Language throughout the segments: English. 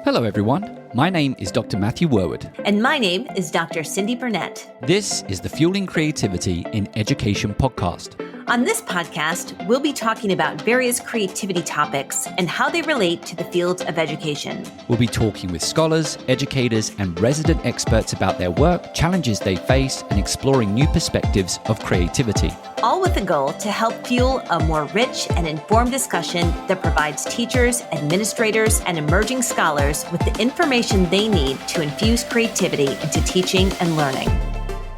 Hello everyone, my name is Dr. Matthew Worwood. And my name is Dr. Cyndi Burnett. This is the Fueling Creativity in Education podcast. On this podcast, we'll be talking about various creativity topics and how they relate to the field of education. We'll be talking with scholars, educators, and resident experts about their work, challenges they face, and exploring new perspectives of creativity. All with the goal to help fuel a more rich and informed discussion that provides teachers, administrators, and emerging scholars with the information they need to infuse creativity into teaching and learning.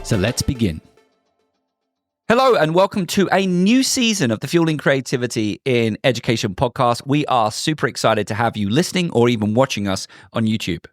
So let's begin. Hello and welcome to a new season of the Fueling Creativity in Education podcast. We are super excited to have you listening or even watching us on YouTube.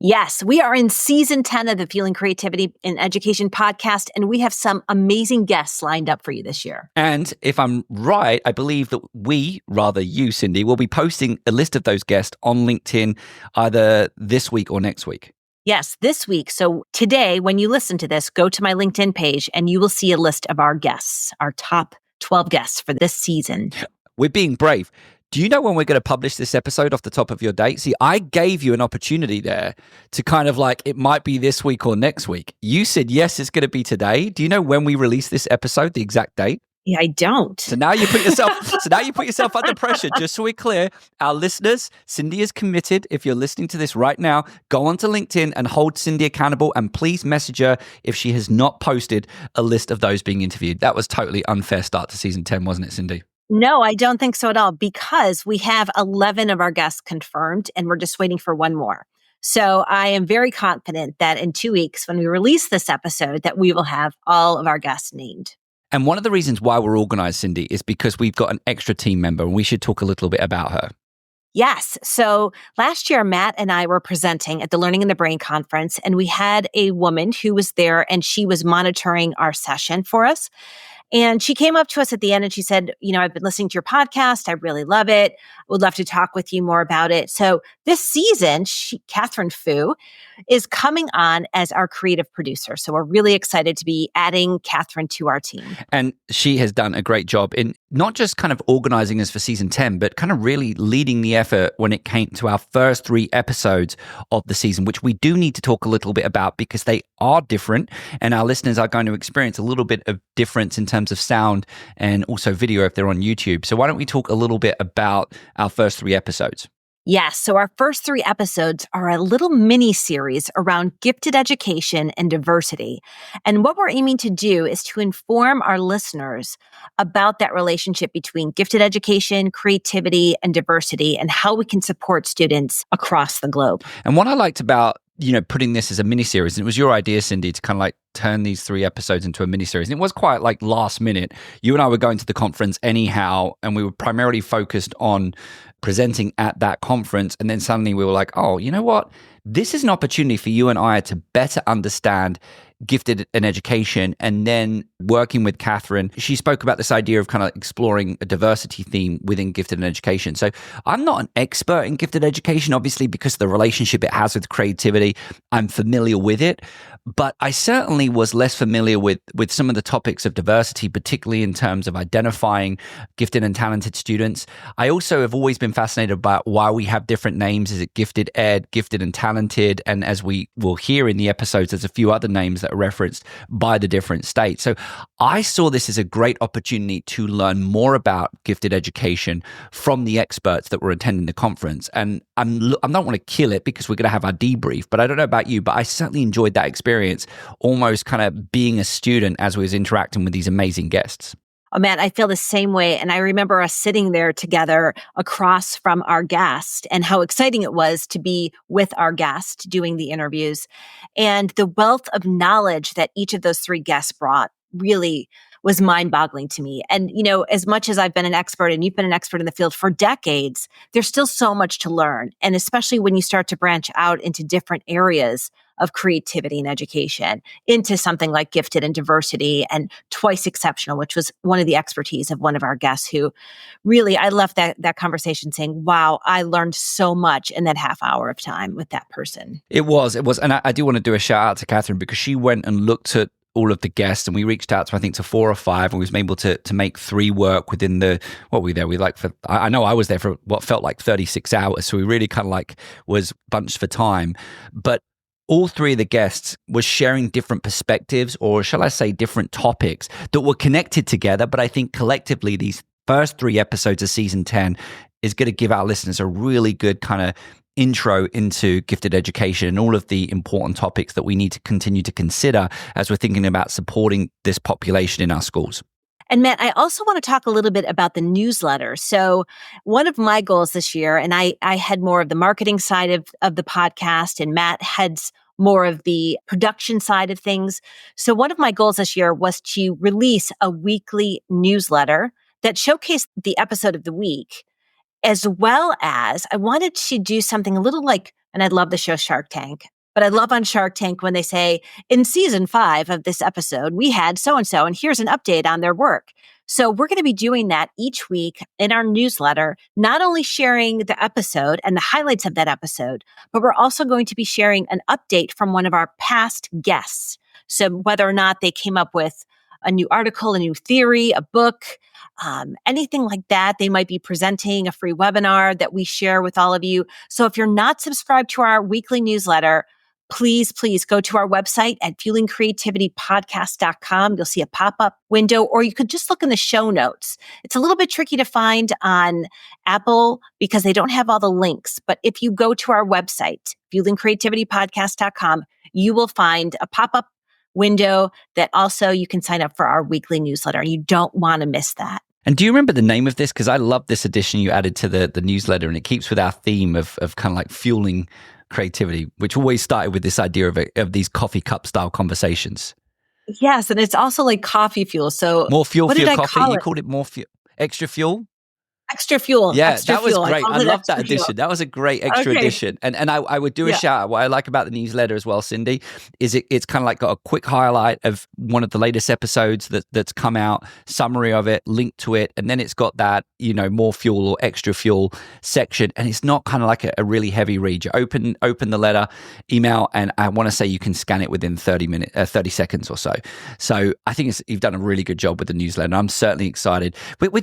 Yes, we are in season 10 of the Fueling Creativity in Education podcast, and we have some amazing guests lined up for you this year. And if I'm right, I believe that you, Cyndi, will be posting a list of those guests on LinkedIn either this week or next week. Yes, this week. So today, when you listen to this, go to my LinkedIn page and you will see a list of our guests, our top 12 guests for this season. We're being brave. Do you know when we're going to publish this episode off the top of your date? See, I gave you an opportunity there to kind of like, it might be this week or next week. You said, yes, it's going to be today. Do you know when we release this episode, the exact date? Yeah, I don't. So now you put yourself under pressure. Just so we're clear, our listeners, Cyndi is committed. If you're listening to this right now, go onto LinkedIn and hold Cyndi accountable, and please message her if she has not posted a list of those being interviewed. That was totally unfair start to season 10, wasn't it, Cyndi? No, I don't think so at all, because we have 11 of our guests confirmed and we're just waiting for one more. So I am very confident that in 2 weeks, when we release this episode, that we will have all of our guests named. And one of the reasons why we're organized, Cyndi, is because we've got an extra team member and we should talk a little bit about her. Yes. So last year, Matt and I were presenting at the Learning in the Brain conference, and we had a woman who was there and she was monitoring our session for us. And she came up to us at the end and she said, I've been listening to your podcast. I really love it. Would love to talk with you more about it. So this season, Catherine Fu is coming on as our creative producer. So we're really excited to be adding Catherine to our team. And she has done a great job in not just kind of organizing us for season 10, but kind of really leading the effort when it came to our first 3 episodes of the season, which we do need to talk a little bit about because they are different and our listeners are going to experience a little bit of difference in terms of sound and also video if they're on YouTube. So why don't we talk a little bit about our first 3 episodes? Yes. So our first 3 episodes are a little mini series around gifted education and diversity. And what we're aiming to do is to inform our listeners about that relationship between gifted education, creativity, and diversity, and how we can support students across the globe. And what I liked about putting this as a mini-series, and it was your idea, Cyndi, to kind of like turn these 3 episodes into a mini-series. And it was quite like last minute. You and I were going to the conference anyhow, and we were primarily focused on presenting at that conference. And then suddenly we were like, oh, you know what? This is an opportunity for you and I to better understand gifted in education. And then working with Catherine, she spoke about this idea of kind of exploring a diversity theme within gifted in education. So I'm not an expert in gifted education, obviously, because of the relationship it has with creativity. I'm familiar with it, but I certainly was less familiar with some of the topics of diversity, particularly in terms of identifying gifted and talented students. I also have always been fascinated about why we have different names. Is it gifted ed, gifted and talented? And as we will hear in the episodes, there's a few other names that are referenced by the different states. So I saw this as a great opportunity to learn more about gifted education from the experts that were attending the conference. And I don't want to kill it because we're going to have our debrief, but I don't know about you, but I certainly enjoyed that experience, almost kind of being a student as we was interacting with these amazing guests. Oh man, I feel the same way. And I remember us sitting there together across from our guest and how exciting it was to be with our guest doing the interviews. And the wealth of knowledge that each of those 3 guests brought really was mind-boggling to me. And, as much as I've been an expert and you've been an expert in the field for decades, there's still so much to learn. And especially when you start to branch out into different areas of creativity and education, into something like gifted and diversity and twice exceptional, which was one of the expertise of one of our guests who really, I left that conversation saying, wow, I learned so much in that half hour of time with that person. It was. And I do want to do a shout out to Catherine because she went and looked at all of the guests, and we reached out to, I think, to 4 or 5, and we was able to make 3 work within what were we there? We I know I was there for what felt like 36 hours. So we really kind of like was bunched for time. But all 3 of the guests were sharing different perspectives, or shall I say different topics that were connected together. But I think collectively, these first 3 episodes of season 10 is going to give our listeners a really good kind of intro into gifted education and all of the important topics that we need to continue to consider as we're thinking about supporting this population in our schools. And Matt, I also want to talk a little bit about the newsletter. So one of my goals this year, and I had more of the marketing side of the podcast, and Matt heads more of the production side of things. So one of my goals this year was to release a weekly newsletter that showcased the episode of the week, as well as I wanted to do something a little like, and I love the show Shark Tank, but I love on Shark Tank when they say, in season 5 of this episode, we had so-and-so, and here's an update on their work. So we're going to be doing that each week in our newsletter, not only sharing the episode and the highlights of that episode, but we're also going to be sharing an update from one of our past guests. So whether or not they came up with a new article, a new theory, a book, anything like that. They might be presenting a free webinar that we share with all of you. So if you're not subscribed to our weekly newsletter, please go to our website at fuelingcreativitypodcast.com. You'll see a pop-up window, or you could just look in the show notes. It's a little bit tricky to find on Apple because they don't have all the links. But if you go to our website, fuelingcreativitypodcast.com, you will find a pop-up window that also you can sign up for our weekly newsletter. You don't want to miss that. And do you remember the name of this? Because I love this addition you added to the newsletter, and it keeps with our theme of kind of like fueling creativity, which always started with this idea of these coffee cup style conversations. Yes, and it's also like coffee fuel. So more fuel for your coffee. You it? called it more fuel, extra fuel. Extra fuel. Yeah, extra that was fuel. great. I love that addition. Fuel. That was a great extra addition. And I would do a shout out. What I like about the newsletter as well, Cyndi, is it's kind of like got a quick highlight of one of the latest episodes that's come out, summary of it, link to it, and then it's got that, more fuel or extra fuel section. And it's not kind of like a really heavy read. You open the letter, email, and I want to say you can scan it within 30 seconds or so. So I think you've done a really good job with the newsletter. And I'm certainly excited. We're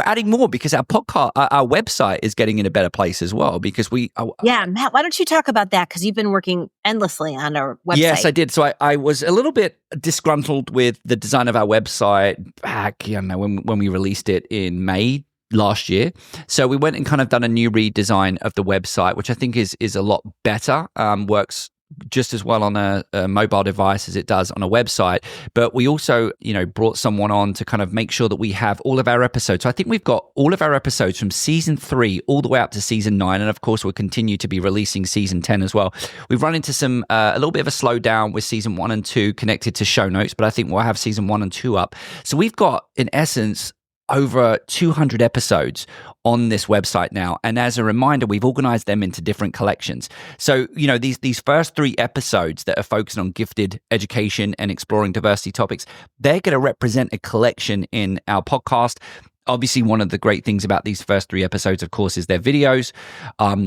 adding more because our podcast, our website is getting in a better place as well because Matt, why don't you talk about that? Because you've been working endlessly on our website. Yes, I did. So I was a little bit disgruntled with the design of our website back, when we released it in May last year. So we went and kind of done a new redesign of the website, which I think is a lot better, works just as well on a mobile device as it does on a website. But we also, brought someone on to kind of make sure that we have all of our episodes. So I think we've got all of our episodes from season 3 all the way up to season 9. And of course, we'll continue to be releasing season 10 as well. We've run into a little bit of a slowdown with season 1 and 2 connected to show notes, but I think we'll have season 1 and 2 up. So we've got, in essence, over 200 episodes on this website now. And as a reminder, we've organized them into different collections. So, these first 3 episodes that are focused on gifted education and exploring diversity topics, they're going to represent a collection in our podcast. Obviously, one of the great things about these first 3 episodes, of course, is their videos.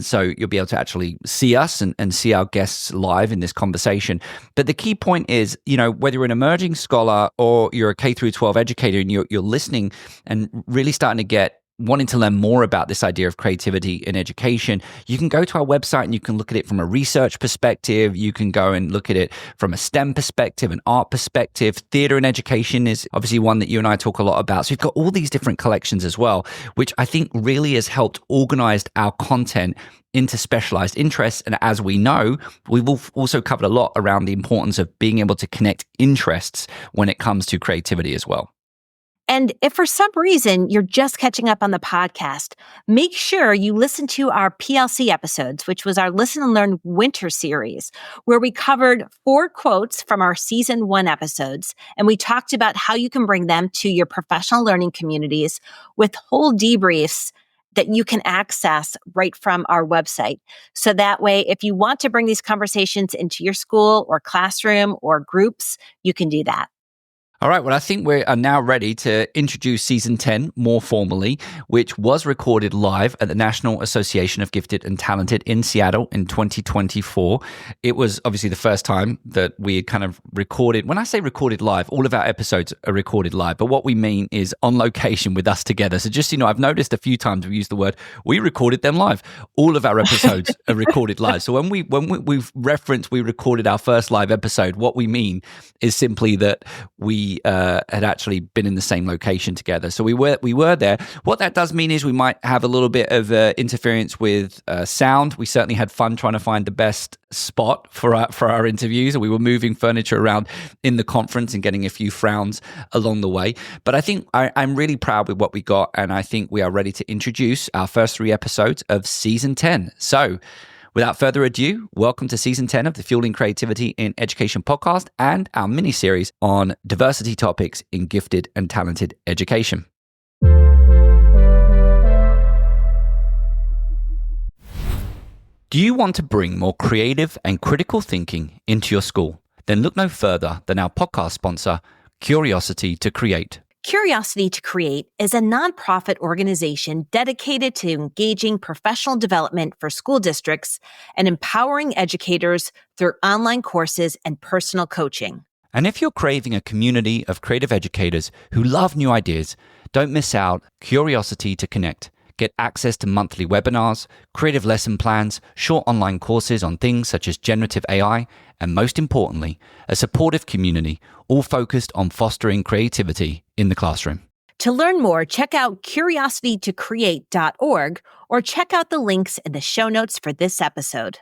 So you'll be able to actually see us and see our guests live in this conversation. But the key point is, whether you're an emerging scholar or you're a K through 12 educator and you're listening and really starting to wanting to learn more about this idea of creativity in education, you can go to our website and you can look at it from a research perspective. You can go and look at it from a STEM perspective, an art perspective. Theater and education is obviously one that you and I talk a lot about. So we've got all these different collections as well, which I think really has helped organize our content into specialized interests. And as we know, we've also covered a lot around the importance of being able to connect interests when it comes to creativity as well. And if for some reason you're just catching up on the podcast, make sure you listen to our PLC episodes, which was our Listen and Learn Winter series, where we covered 4 quotes from our season 1 episodes. And we talked about how you can bring them to your professional learning communities with whole debriefs that you can access right from our website. So that way, if you want to bring these conversations into your school or classroom or groups, you can do that. All right, well, I think we are now ready to introduce season 10 more formally, which was recorded live at the National Association of Gifted and Talented in Seattle in 2024. It was obviously the first time that we had kind of recorded. When I say recorded live, all of our episodes are recorded live, but what we mean is on location with us together. So just, I've noticed a few times we've used the word, we recorded them live. All of our episodes are recorded live. So when we've referenced we recorded our first live episode, what we mean is simply that we had actually been in the same location together. So we were there. What that does mean is we might have a little bit of interference with sound. We certainly had fun trying to find the best spot for our interviews, and we were moving furniture around in the conference and getting a few frowns along the way. But I think I'm really proud with what we got, and I think we are ready to introduce our first 3 episodes of season 10. So without further ado, welcome to season 10 of the Fueling Creativity in Education podcast and our mini-series on diversity topics in gifted and talented education. Do you want to bring more creative and critical thinking into your school? Then look no further than our podcast sponsor, Curiosity to Create. Curiosity to Create is a nonprofit organization dedicated to engaging professional development for school districts and empowering educators through online courses and personal coaching. And if you're craving a community of creative educators who love new ideas, don't miss out Curiosity to Connect. Get access to monthly webinars, creative lesson plans, short online courses on things such as generative AI, and most importantly, a supportive community, all focused on fostering creativity in the classroom. To learn more, check out curiositytocreate.org or check out the links in the show notes for this episode.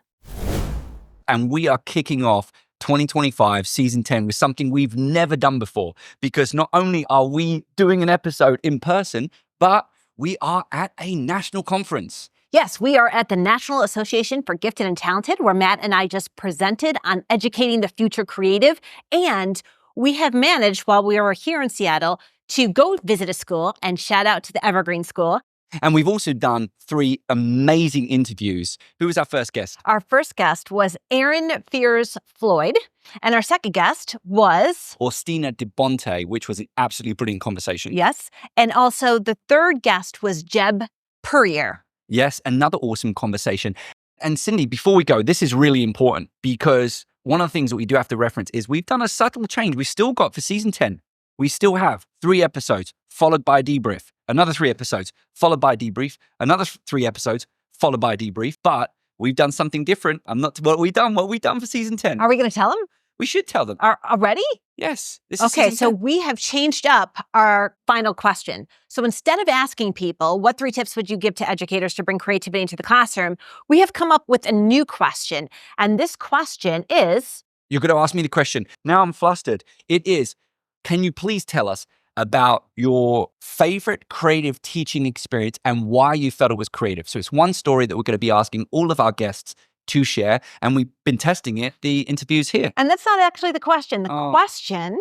And we are kicking off 2025 season 10 with something we've never done before, because not only are we doing an episode in person, but we are at a national conference. Yes, we are at the National Association for Gifted and Talented, where Matt and I just presented on educating the future creative. And we have managed, while we are here in Seattle, to go visit a school, and shout out to the Evergreen School. And we've also done 3 amazing interviews. Who was our first guest? Our first guest was Aaron Fears Floyd. And our second guest was Austina DeBonte, which was an absolutely brilliant conversation. Yes. And also the third guest was Jeb Purrier. Yes, another awesome conversation. And Cyndi, before we go, this is really important, because one of the things that we do have to reference is we've done a subtle change. We still got, for season 10, we still have 3 episodes followed by a debrief, another 3 episodes followed by a debrief, another 3 episodes followed by a debrief. But we've done something different. What we done for season 10. Are we going to tell them? We should tell them. Already? Yes. Okay, so we have changed up our final question. So instead of asking people, what 3 tips would you give to educators to bring creativity into the classroom, we have come up with a new question. And this question is... You're going to ask me the question. Now I'm flustered. It is, can you please tell us about your favorite creative teaching experience and why you felt it was creative? So it's one story that we're going to be asking all of our guests to share, and we've been testing it, the interviews here. And that's not actually the question. The question...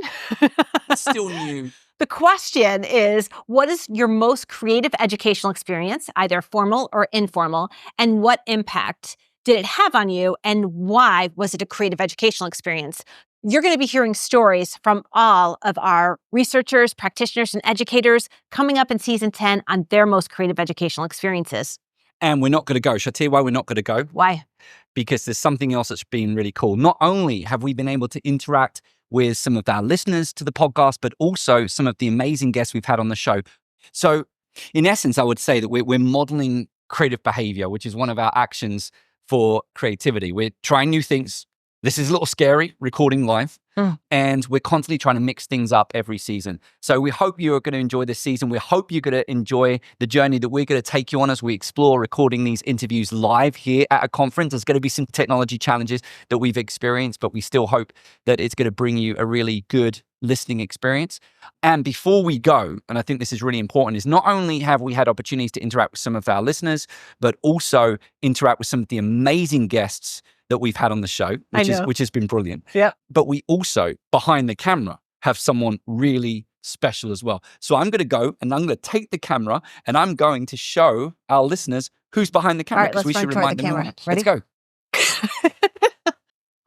It's still new. The question is, what is your most creative educational experience, either formal or informal, and what impact did it have on you, and why was it a creative educational experience? You're going to be hearing stories from all of our researchers, practitioners, and educators coming up in season 10 on their most creative educational experiences. And we're not going to go. Shall I tell you why we're not going to go? Why? Because there's something else that's been really cool. Not only have we been able to interact with some of our listeners to the podcast, but also some of the amazing guests we've had on the show. So in essence, I would say that we're modeling creative behavior, which is one of our actions for creativity. We're trying new things. This is a little scary, recording live, and we're constantly trying to mix things up every season. So we hope you're going to enjoy this season. We hope you're going to enjoy the journey that we're going to take you on as we explore recording these interviews live here at a conference. There's going to be some technology challenges that we've experienced, but we still hope that it's going to bring you a really good listening experience. And before we go, and I think this is really important, is not only have we had opportunities to interact with some of our listeners, but also interact with some of the amazing guests that we've had on the show, which has been brilliant. Yeah. But we also, behind the camera, have someone really special as well. So I'm going to go and I'm going to take the camera and I'm going to show our listeners who's behind the camera, because we should remind them. Ready? Let's go.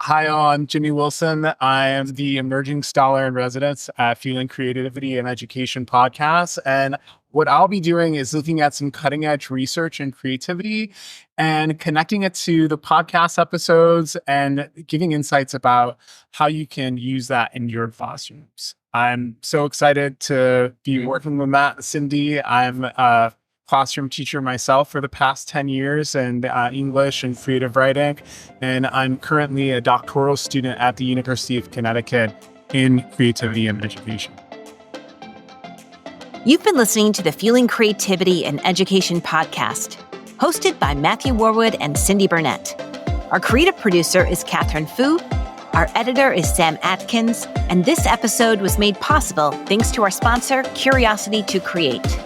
Hi, I'm Jimmy Wilson. I am the emerging scholar in residence at Fueling Creativity and Education podcast. And what I'll be doing is looking at some cutting edge research and creativity and connecting it to the podcast episodes and giving insights about how you can use that in your classrooms. I'm so excited to be working with Matt and Cyndi. I'm a classroom teacher myself for the past 10 years in English and creative writing. And I'm currently a doctoral student at the University of Connecticut in creativity and education. You've been listening to the Fueling Creativity and Education podcast, hosted by Matthew Worwood and Cyndi Burnett. Our creative producer is Catherine Fu. Our editor is Sam Atkins. And this episode was made possible thanks to our sponsor, Curiosity to Create.